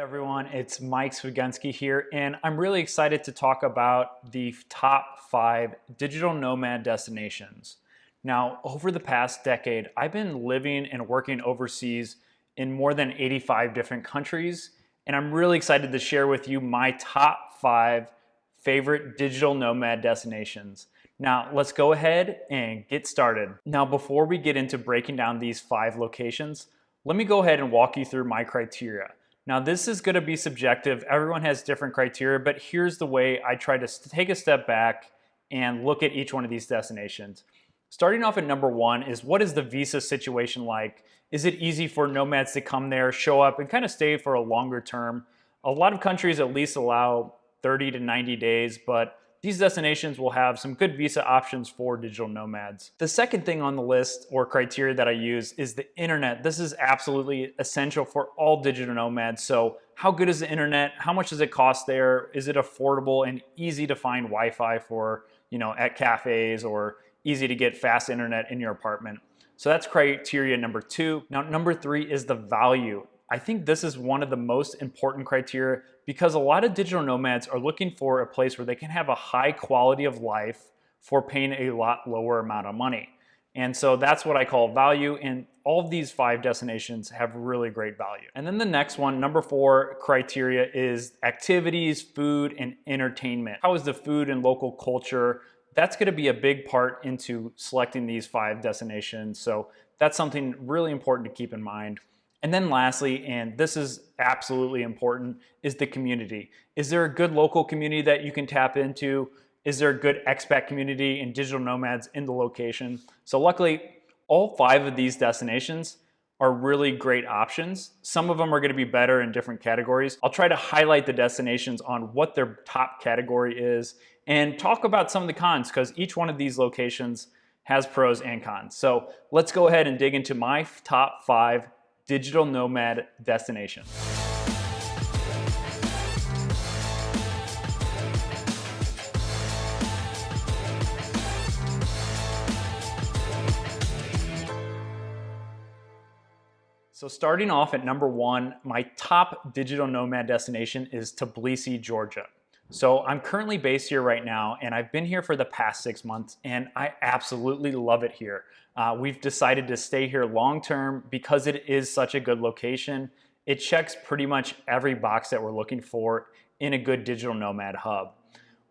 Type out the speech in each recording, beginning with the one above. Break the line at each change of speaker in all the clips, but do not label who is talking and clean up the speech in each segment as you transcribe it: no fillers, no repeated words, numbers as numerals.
everyone, it's Mike Swigunski here, and I'm really excited to talk about the top 5 digital nomad destinations. Now, over the past decade, I've been living and working overseas in more than 85 different countries, and I'm really excited to share with you my top 5 favorite digital nomad destinations. Now, let's go ahead and get started. Now, before we get into breaking down these 5 locations, let me go ahead and walk you through my criteria. Now, this is going to be subjective. Everyone has different criteria, but here's the way I try to take a step back and look at each one of these destinations. Starting off at number 1 is, what is the visa situation like? Is it easy for nomads to come there, show up, and kind of stay for a longer term? A lot of countries at least allow 30 to 90 days, but these destinations will have some good visa options for digital nomads. The second thing on the list or criteria that I use is the internet. This is absolutely essential for all digital nomads. So how good is the internet? How much does it cost there? Is it affordable and easy to find Wi-Fi for, at cafes, or easy to get fast internet in your apartment? So that's criteria number 2. Now, number 3 is the value. I think this is one of the most important criteria because a lot of digital nomads are looking for a place where they can have a high quality of life for paying a lot lower amount of money. And so that's what I call value, and all of these 5 destinations have really great value. And then the next one, number 4 criteria, is activities, food, and entertainment. How is the food and local culture? That's going to be a big part into selecting these 5 destinations. So that's something really important to keep in mind. And then lastly, and this is absolutely important, is the community. Is there a good local community that you can tap into? Is there a good expat community and digital nomads in the location? So luckily, all 5 of these destinations are really great options. Some of them are going to be better in different categories. I'll try to highlight the destinations on what their top category is and talk about some of the cons, because each one of these locations has pros and cons. So let's go ahead and dig into my top 5 digital nomad destination. So starting off at number 1, my top digital nomad destination is Tbilisi, Georgia. So I'm currently based here right now, and I've been here for the past 6 months, and I absolutely love it here. We've decided to stay here long term because it is such a good location. It checks pretty much every box that we're looking for in a good digital nomad hub.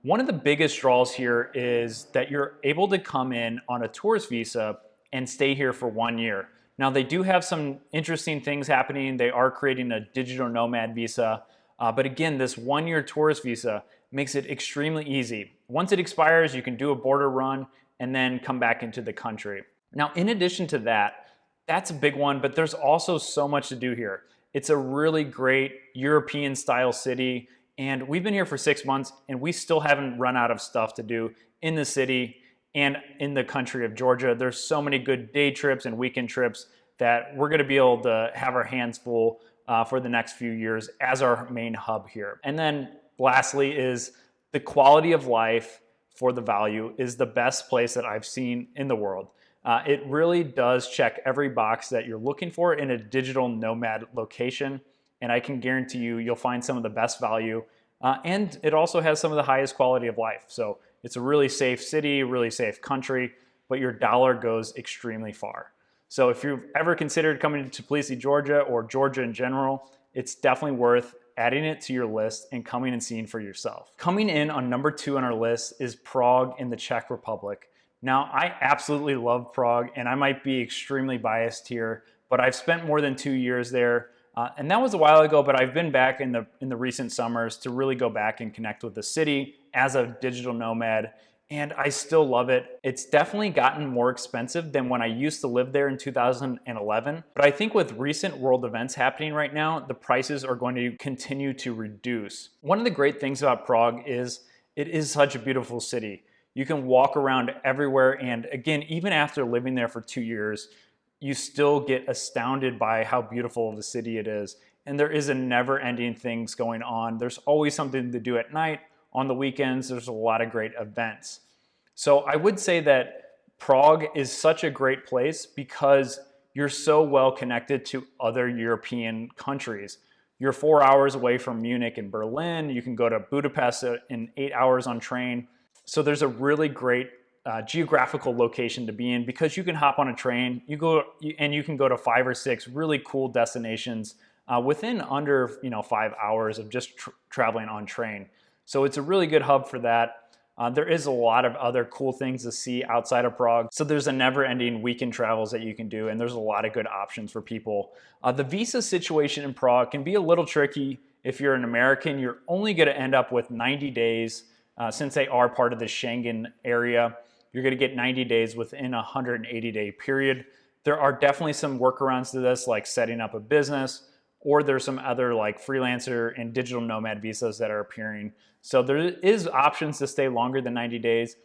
One of the biggest draws here is that you're able to come in on a tourist visa and stay here for 1 year. Now, they do have some interesting things happening. They are creating a digital nomad visa. But again, this 1-year tourist visa makes it extremely easy. Once it expires, you can do a border run and then come back into the country. Now, in addition to that, that's a big one, but there's also so much to do here. It's a really great European style city, and we've been here for 6 months and we still haven't run out of stuff to do in the city and in the country of Georgia. There's so many good day trips and weekend trips that we're gonna be able to have our hands full for the next few years as our main hub here. And then lastly is the quality of life for the value is the best place that I've seen in the world. It really does check every box that you're looking for in a digital nomad location, and I can guarantee you'll find some of the best value, and it also has some of the highest quality of life. So it's a really safe city, really safe country, but your dollar goes extremely far. So if you've ever considered coming to Tbilisi, Georgia, or Georgia in general, it's definitely worth adding it to your list and coming and seeing for yourself. Coming in on number 2 on our list is Prague in the Czech Republic. Now, I absolutely love Prague, and I might be extremely biased here, but I've spent more than 2 years there, and that was a while ago, but I've been back in the recent summers to really go back and connect with the city as a digital nomad, and I still love it. It's definitely gotten more expensive than when I used to live there in 2011. But I think with recent world events happening right now, the prices are going to continue to reduce. One of the great things about Prague is it is such a beautiful city. You can walk around everywhere, and again, even after living there for 2 years, you still get astounded by how beautiful of a city it is. And there is a never-ending things going on. There's always something to do at night. On the weekends, there's a lot of great events. So I would say that Prague is such a great place because you're so well connected to other European countries. You're 4 hours away from Munich and Berlin. You can go to Budapest in 8 hours on train. So there's a really great geographical location to be in because you can hop on a train. You can go to 5 or 6 really cool destinations within under 5 hours of just traveling on train. So it's a really good hub for that. There is a lot of other cool things to see outside of Prague. So there's a never-ending weekend travels that you can do, and there's a lot of good options for people. The visa situation in Prague can be a little tricky. If you're an American, you're only going to end up with 90 days. Since they are part of the Schengen area, you're going to get 90 days within a 180-day period. There are definitely some workarounds to this, like setting up a business, or there's some other like freelancer and digital nomad visas that are appearing. So there is options to stay longer than 90 days.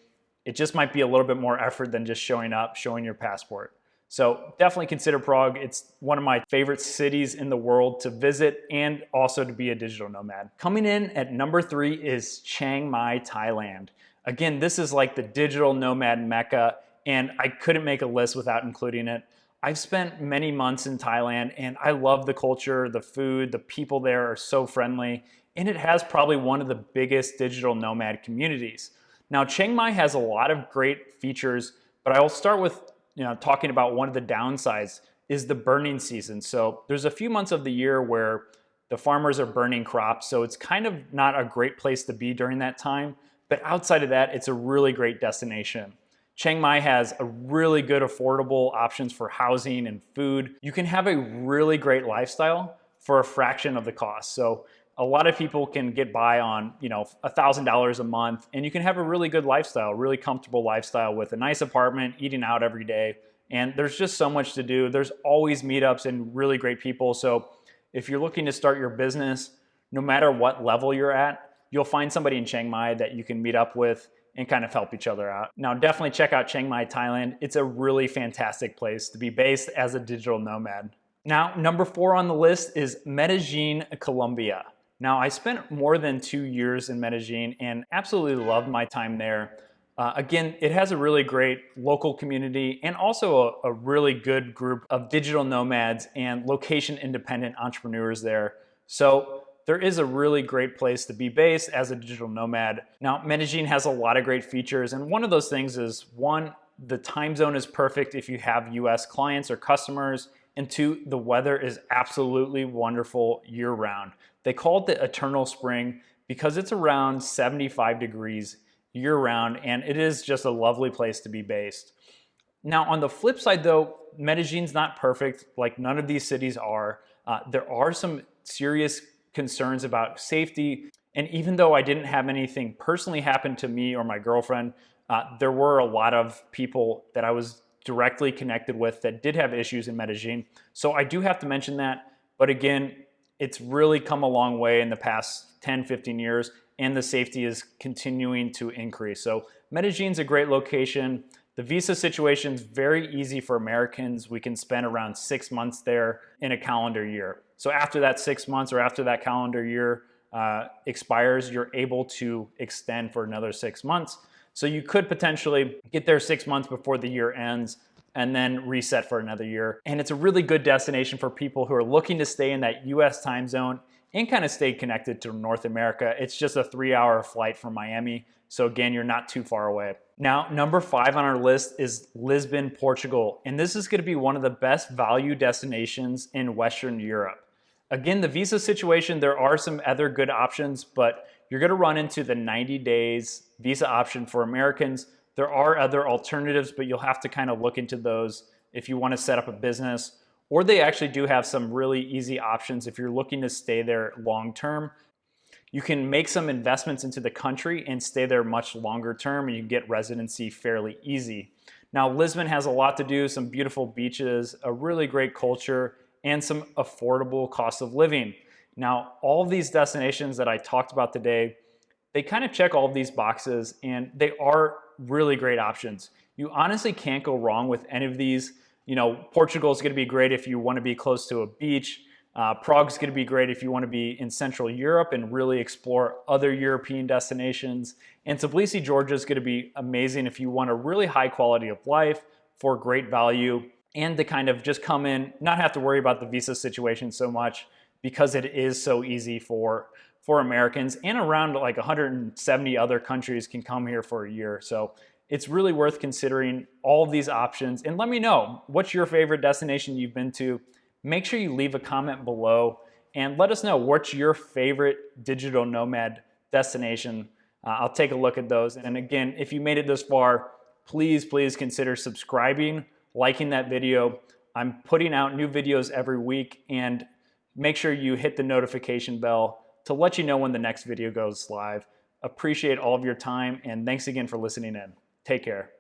It just might be a little bit more effort than just showing up, showing your passport. So definitely consider Prague. It's one of my favorite cities in the world to visit and also to be a digital nomad. Coming in at number 3 is Chiang Mai, Thailand. Again, this is like the digital nomad mecca, and I couldn't make a list without including it. I've spent many months in Thailand, and I love the culture, the food, the people there are so friendly, and it has probably one of the biggest digital nomad communities. Now, Chiang Mai has a lot of great features, but I will start with talking about one of the downsides is the burning season. So there's a few months of the year where the farmers are burning crops, so it's kind of not a great place to be during that time. But outside of that, it's a really great destination. Chiang Mai has a really good affordable options for housing and food. You can have a really great lifestyle for a fraction of the cost. So a lot of people can get by on $1,000 a month, and you can have a really good lifestyle, really comfortable lifestyle with a nice apartment, eating out every day. And there's just so much to do. There's always meetups and really great people. So if you're looking to start your business, no matter what level you're at, you'll find somebody in Chiang Mai that you can meet up with and kind of help each other out. Now, definitely check out Chiang Mai, Thailand. It's a really fantastic place to be based as a digital nomad. Now, number 4 on the list is Medellin, Colombia. Now, I spent more than 2 years in Medellin and absolutely loved my time there. Again, it has a really great local community and also a really good group of digital nomads and location-independent entrepreneurs there. So there is a really great place to be based as a digital nomad. Now, Medellin has a lot of great features, and one of those things is, 1, the time zone is perfect if you have US clients or customers, and 2, the weather is absolutely wonderful year-round. They call it the eternal spring because it's around 75 degrees year-round, and it is just a lovely place to be based. Now, on the flip side though, Medellin's not perfect, like none of these cities are. There are some serious concerns about safety, and even though I didn't have anything personally happen to me or my girlfriend, there were a lot of people that I was directly connected with that did have issues in Medellin. So I do have to mention that, but again, it's really come a long way in the past 10, 15 years, and the safety is continuing to increase. So Medellin's a great location. The visa situation is very easy for Americans. We can spend around 6 months there in a calendar year. So after that 6 months or after that calendar year expires, you're able to extend for another 6 months. So you could potentially get there 6 months before the year ends and then reset for another year. And it's a really good destination for people who are looking to stay in that US time zone and kind of stay connected to North America. It's just a 3-hour flight from Miami. So again, you're not too far away. Now, number 5 on our list is Lisbon, Portugal. And this is going to be one of the best value destinations in Western Europe. Again, the visa situation, there are some other good options, but you're going to run into the 90 days visa option for Americans. There are other alternatives, but you'll have to kind of look into those if you want to set up a business. Or they actually do have some really easy options if you're looking to stay there long term. You can make some investments into the country and stay there much longer term, and you can get residency fairly easy. Now, Lisbon has a lot to do, some beautiful beaches, a really great culture, and some affordable cost of living. Now, all of these destinations that I talked about today, they kind of check all of these boxes, and they are really great options. You honestly can't go wrong with any of these. Portugal is going to be great if you want to be close to a beach. Prague's going to be great if you want to be in Central Europe and really explore other European destinations. And Tbilisi, Georgia is going to be amazing if you want a really high quality of life for great value and to kind of just come in, not have to worry about the visa situation so much, because it is so easy for Americans, and around like 170 other countries can come here for a year. So it's really worth considering all of these options. And let me know, what's your favorite destination you've been to? Make sure you leave a comment below and let us know what's your favorite digital nomad destination. I'll take a look at those. And again, if you made it this far, please consider subscribing, liking that video. I'm putting out new videos every week, and make sure you hit the notification bell to let you know when the next video goes live. Appreciate all of your time, and thanks again for listening in. Take care.